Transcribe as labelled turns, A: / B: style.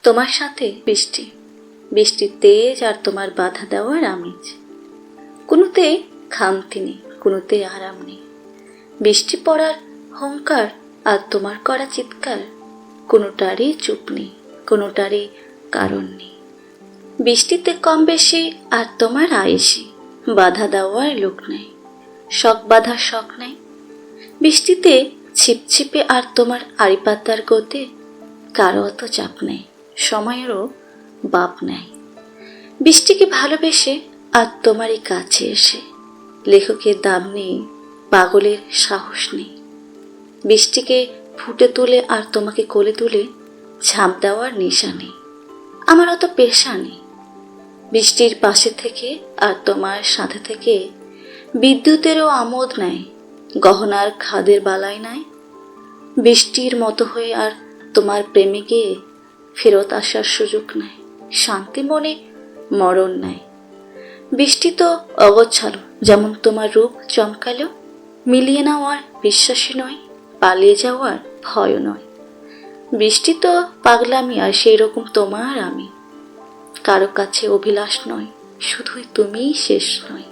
A: তোমার সাথে বৃষ্টি, বৃষ্টির তেজ আর তোমার বাধা দেওয়ার আমেজ। কোনোতে খামতি নেই, কোনোতে আরাম নেই। বৃষ্টি পড়ার হুঙ্কার আর তোমার করা চিৎকার, কোনোটারই চুপ নেই, কোনোটারই কারণ নেই। বৃষ্টিতে কম বেশি আর তোমার আয়েসি, বাধা দেওয়ার লোক নেই, শখ বাঁধার শখ নেই। বৃষ্টিতে ছিপছিপে আর তোমার আড়ি পাতার গতে, কারো অত চাপ নেই, সময়েরও বাপ নেই। বৃষ্টিকে ভালোবেসে আর তোমারই কাছে এসে, লেখকের দাম নেই, পাগলের সাহস নেই। বৃষ্টিকে ফুটে তুলে আর তোমাকে কোলে তুলে ঝাঁপ দেওয়ার নেশা নেই, আমার অত পেশা নেই। বৃষ্টির পাশে থেকে আর তোমার সাথে থেকে বিদ্যুতেরও আমোদ নেয়, গহনার খাদের বালাই নাই। বৃষ্টির মতো হয়ে আর তোমার প্রেমে গিয়ে ফেরত আসার সুযোগ নেয়, শান্তি মনে মরণ নাই। বৃষ্টি তো অগোছালো, যেমন তোমার রূপ চমকালো, মিলিয়ে নেওয়ার বিশ্বাসী নয়, পালিয়ে যাওয়ার ভয়ও নয়। বৃষ্টি তো পাগলামি আর সেই রকম তোমার আমি, কারো কাছে অভিলাষ নয়, শুধুই তুমিই শেষ নয়।